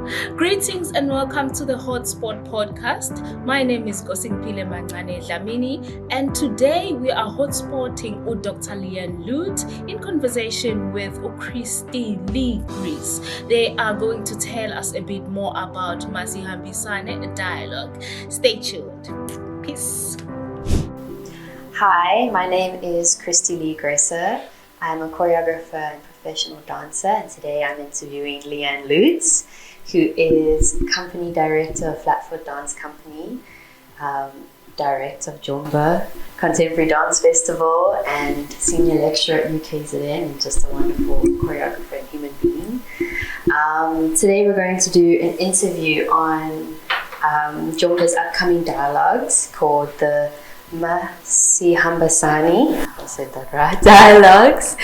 Greetings and welcome to the Hotspot Podcast. My name is Mancane Dlamini, and today we are hotspotting Dr Lian Loots in conversation with Kristi Leigh. They are going to tell us a bit more about Masibambisane Dialogue. Stay tuned. Peace. Hi, my name is Kristi Leigh. I'm a choreographer and professional dancer, and today I'm interviewing Lian Loots, who is company director of Flatfoot Dance Company, director of Jomba Contemporary Dance Festival, and senior lecturer at UKZN, and just a wonderful choreographer and human being. Today we're going to do an interview on Jomba's upcoming dialogues called the Masibambisane, I said that right, Dialogues,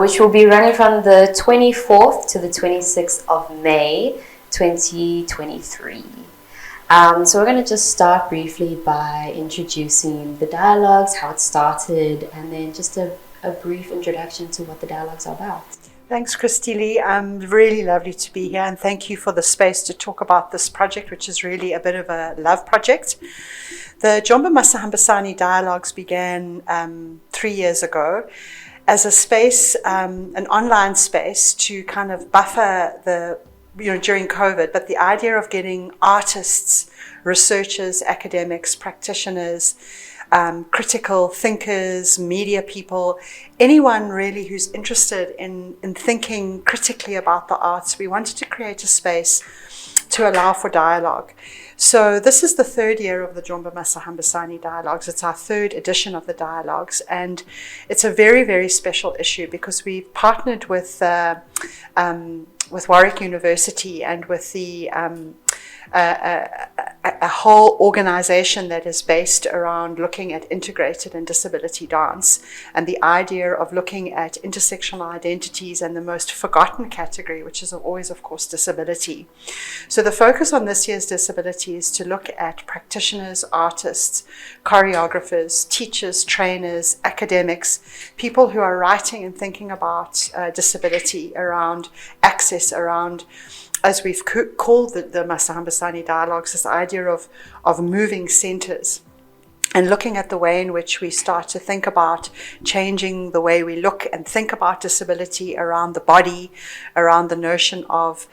which will be running from the 24th to the 26th of May 2023. So we're going to just start briefly by introducing the dialogues, how it started, and then just a brief introduction to what the dialogues are about. Thanks, Kristi Leigh. Really lovely to be here, and thank you for the space to talk about this project, which is really a bit of a love project. The Jomba Masibambisane Dialogues began 3 years ago as a space, an online space to kind of buffer during COVID, but the idea of getting artists, researchers, academics, practitioners, critical thinkers, media people, anyone really who's interested in thinking critically about the arts. We wanted to create a space to allow for dialogue. So this is the third year of the Jomba Masibambisane Dialogues. It's our third edition of the Dialogues, and it's a very, very special issue because we've partnered with Warwick University and with the a whole organization that is based around looking at integrated and disability dance, and the idea of looking at intersectional identities and the most forgotten category, which is always, of course, disability. So the focus on this year's disability is to look at practitioners, artists, choreographers, teachers, trainers, academics, people who are writing and thinking about disability, around access, around, as we've called the Masibambisane Dialogues, this idea of moving centers and looking at the way in which we start to think about changing the way we look and think about disability around the body, around the notion of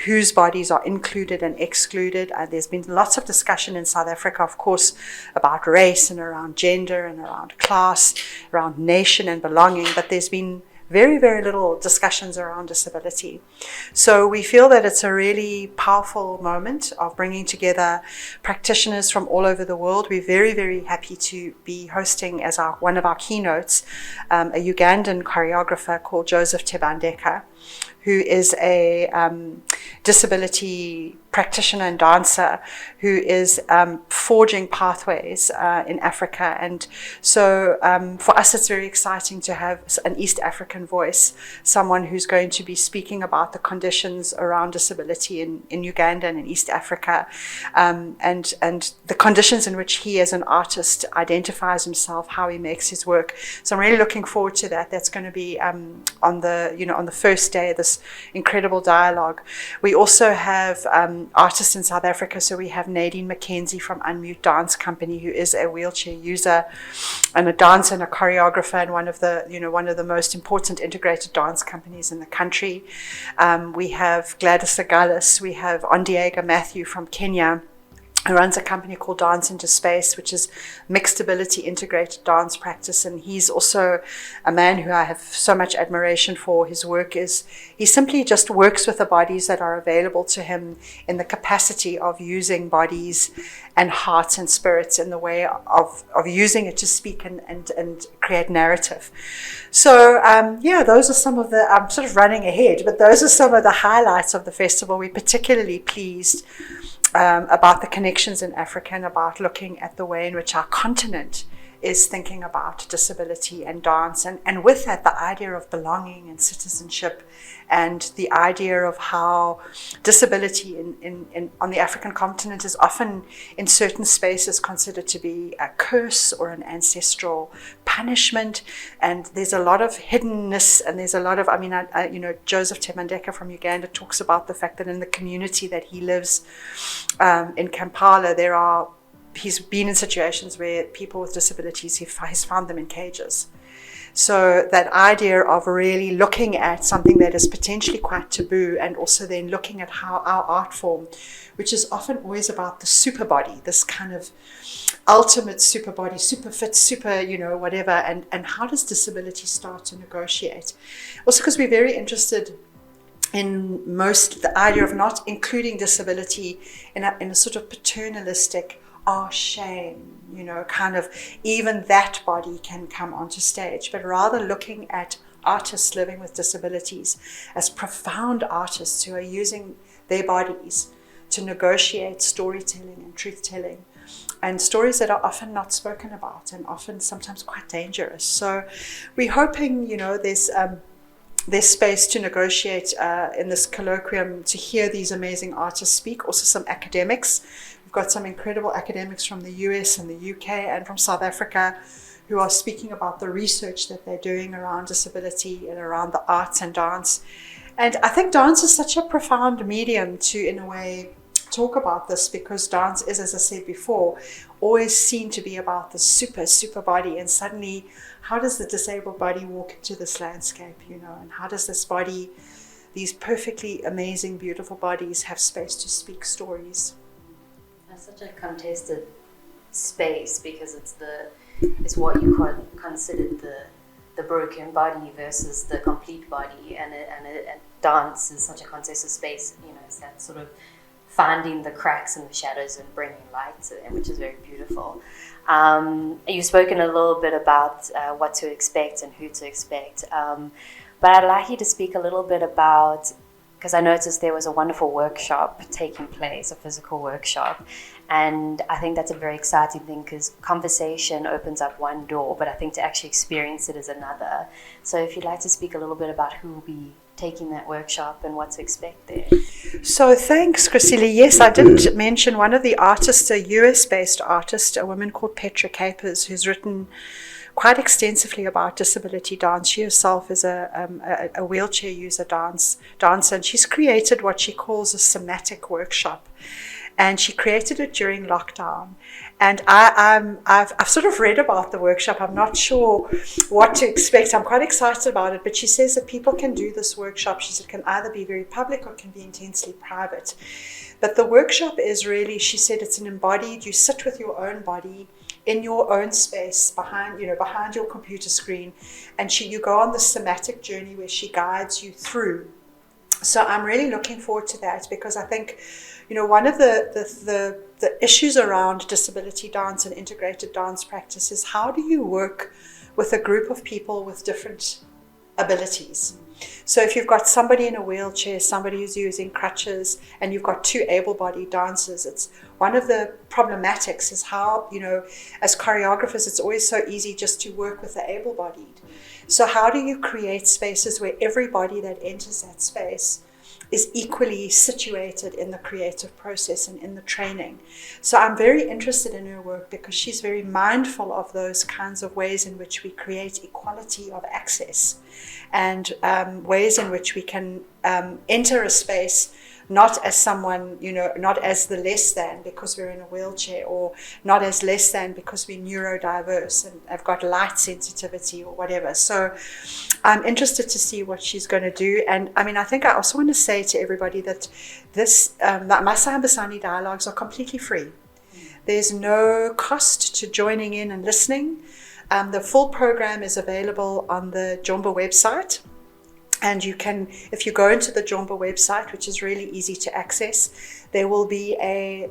whose bodies are included and excluded. There's been lots of discussion in South Africa, of course, about race and around gender and around class, around nation and belonging, but there's been very, very little discussions around disability. So we feel that it's a really powerful moment of bringing together practitioners from all over the world. We're very, very happy to be hosting as one of our keynotes a Ugandan choreographer called Joseph Tebandeka, who is a disability practitioner and dancer who is forging pathways in Africa. And so for us, it's very exciting to have an East African voice, someone who's going to be speaking about the conditions around disability in Uganda and in East Africa, and the conditions in which he as an artist identifies himself, how he makes his work. So I'm really looking forward to that. That's going to be on the first day of this incredible dialogue. We also have artists in South Africa. So we have Nadine Mackenzie from Unmute Dance Company, who is a wheelchair user and a dancer and a choreographer, and one of the most important integrated dance companies in the country. We have Gladys Agalis. We have Ondiega Matthew from Kenya, who runs a company called Dance into Space, which is mixed ability integrated dance practice. And he's also a man who I have so much admiration for. His work is, he simply just works with the bodies that are available to him in the capacity of using bodies and hearts and spirits in the way of using it to speak and create narrative. So those are some of the, I'm sort of running ahead, but those are some of the highlights of the festival. We're particularly pleased about the connections in Africa and about looking at the way in which our continent is thinking about disability and dance, and with that the idea of belonging and citizenship, and the idea of how disability on the African continent is often in certain spaces considered to be a curse or an ancestral punishment. And there's a lot of hiddenness, and there's a lot of, Joseph Temandeka from Uganda talks about the fact that in the community that he lives in Kampala, he's been in situations where people with disabilities, he's found them in cages. So that idea of really looking at something that is potentially quite taboo, and also then looking at how our art form, which is often always about the super body, this kind of ultimate super body, super fit, super, whatever, and how does disability start to negotiate? Also because we're very interested in the idea of not including disability in a sort of paternalistic, shame, kind of even that body can come onto stage, but rather looking at artists living with disabilities as profound artists who are using their bodies to negotiate storytelling and truth-telling, and stories that are often not spoken about and often sometimes quite dangerous. So we're hoping, there's space to negotiate in this colloquium, to hear these amazing artists speak, also some academics. We've got some incredible academics from the US and the UK and from South Africa who are speaking about the research that they're doing around disability and around the arts and dance. And I think dance is such a profound medium to, in a way, talk about this, because dance is, as I said before, always seen to be about the super body, and suddenly how does the disabled body walk into this landscape, and how does this body, these perfectly amazing, beautiful bodies, have space to speak stories? That's such a contested space, because it's what you consider the broken body versus the complete body, and dance is such a contested space. It's that sort of finding the cracks and the shadows and bringing light to them, which is very beautiful. You've spoken a little bit about what to expect and who to expect, but I'd like you to speak a little bit about, because I noticed there was a wonderful workshop taking place, a physical workshop, and I think that's a very exciting thing, because conversation opens up one door, but I think to actually experience it is another. So if you'd like to speak a little bit about who will be taking that workshop and what to expect there. So thanks, Kristi Leigh. Yes, I did mention one of the artists, a US-based artist, a woman called Petra Capers, who's written quite extensively about disability dance. She herself is a wheelchair user dancer, and she's created what she calls a somatic workshop. And she created it during lockdown. And I've sort of read about the workshop. I'm not sure what to expect. I'm quite excited about it. But she says that people can do this workshop. She said it can either be very public or it can be intensely private. But the workshop is really, she said, it's an embodied, you sit with your own body in your own space behind your computer screen. And you go on the somatic journey where she guides you through. So I'm really looking forward to that, because I think, one of the issues around disability dance and integrated dance practice is, how do you work with a group of people with different abilities? So if you've got somebody in a wheelchair, somebody who's using crutches, and you've got two able-bodied dancers, it's one of the problematics is how, as choreographers, it's always so easy just to work with the able-bodied. So how do you create spaces where everybody that enters that space is equally situated in the creative process and in the training? So I'm very interested in her work, because she's very mindful of those kinds of ways in which we create equality of access, and ways in which we can enter a space not as someone, not as the less than because we're in a wheelchair, or not as less than because we're neurodiverse and have got light sensitivity or whatever. So I'm interested to see what she's going to do. And I think I also want to say to everybody that that Masibambisane Dialogues are completely free. There's no cost to joining in and listening. The full program is available on the Jomba website. And you can, if you go into the Jomba website, which is really easy to access, there will be a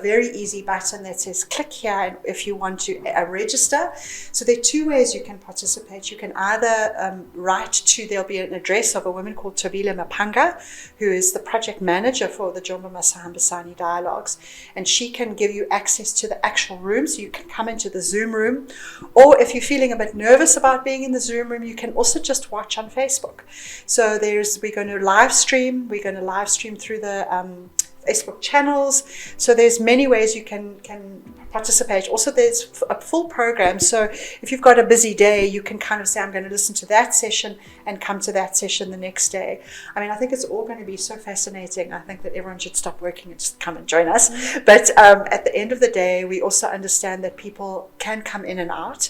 very easy button that says click here if you want to register. So there are two ways you can participate. You can either write to, there'll be an address of a woman called Thobile Mapanga, who is the project manager for the Jomba Masibambisane Dialogues, and she can give you access to the actual room, so you can come into the Zoom room. Or if you're feeling a bit nervous about being in the Zoom room, you can also just watch on Facebook. So we're going to live stream through the Facebook channels. So there's many ways you can participate. Also, there's a full program. So if you've got a busy day, you can kind of say, I'm going to listen to that session and come to that session the next day. I mean, I think it's all going to be so fascinating. I think that everyone should stop working and just come and join us. But at the end of the day, we also understand that people can come in and out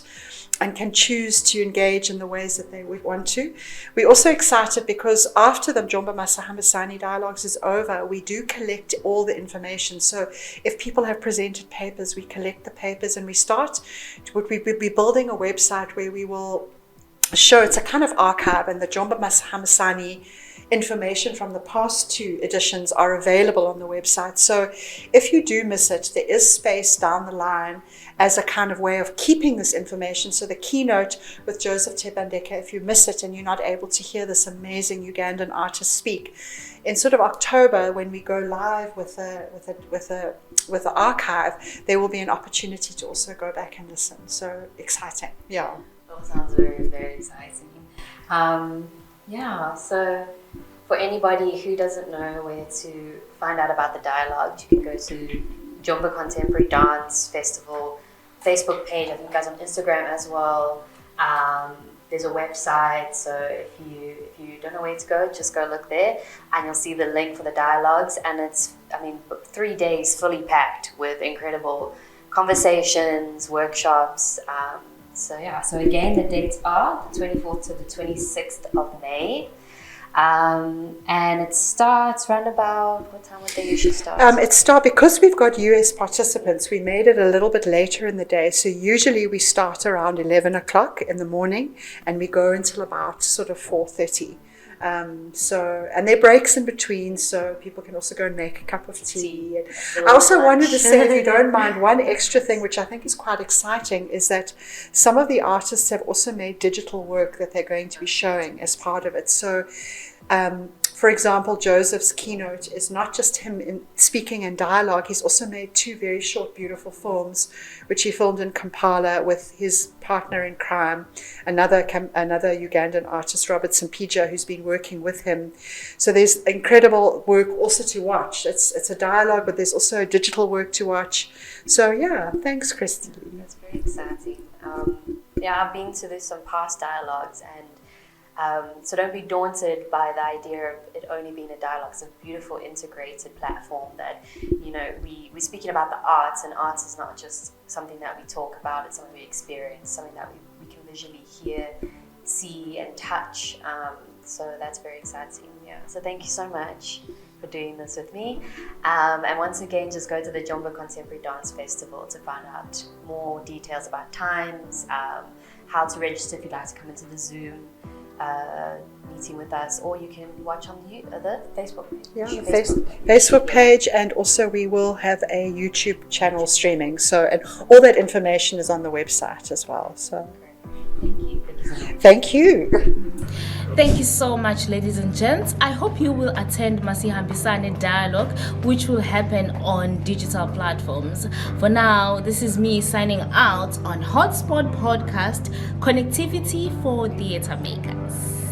and can choose to engage in the ways that they would want to. We're also excited because after the Jomba Masibambisane Dialogues is over, we do collect all the information. So if people have presented papers, we collect the papers, and we'll be building a website where we will show, it's a kind of archive, and the Jomba Masibambisane information from the past two editions are available on the website. So if you do miss it, there is space down the line as a kind of way of keeping this information. So the keynote with Joseph Tebandeke, if you miss it and you're not able to hear this amazing Ugandan artist speak, in sort of October, when we go live with the archive, there will be an opportunity to also go back and listen. So exciting. Yeah. That sounds very, very exciting. So for anybody who doesn't know where to find out about the dialogue, you can go to Jomba Contemporary Dance Festival Facebook page. I think guys on Instagram as well. There's a website, so if you don't know where to go, just go look there, and you'll see the link for the dialogues. And it's 3 days fully packed with incredible conversations, workshops. So again, the dates are the 24th to the 26th of May. And it starts around about, what time would they usually start? Because we've got US participants, we made it a little bit later in the day. So usually we start around 11 o'clock in the morning, and we go until about sort of 4:30. And there are breaks in between, so people can also go and make a cup of tea. And I also wanted to say, if you don't mind, one extra thing which I think is quite exciting is that some of the artists have also made digital work that they're going to be showing as part of it. So for example, Joseph's keynote is not just him speaking in dialogue. He's also made 2 very short, beautiful films, which he filmed in Kampala with his partner in crime, another Ugandan artist, Robert Simpija, who's been working with him. So there's incredible work also to watch. It's a dialogue, but there's also digital work to watch. So yeah, thanks, Kristi. That's very exciting. I've been to some past dialogues, and so don't be daunted by the idea of it only being a dialogue. It's a beautiful integrated platform that, we're speaking about the arts, and arts is not just something that we talk about, it's something we experience, something that we can visually hear, see and touch. So that's very exciting. Yeah. So thank you so much for doing this with me. And once again, just go to the Jomba Contemporary Dance Festival to find out more details about times, how to register if you'd like to come into the Zoom meeting with us, or you can watch on the Facebook page. Yeah, Facebook page, and also we will have a YouTube channel streaming. So, and all that information is on the website as well. So, thank you. Thank you so much, ladies and gents. I hope you will attend Masibambisane Dialogue, which will happen on digital platforms. For now, this is me signing out on Hotspot Podcast, connectivity for theatre makers.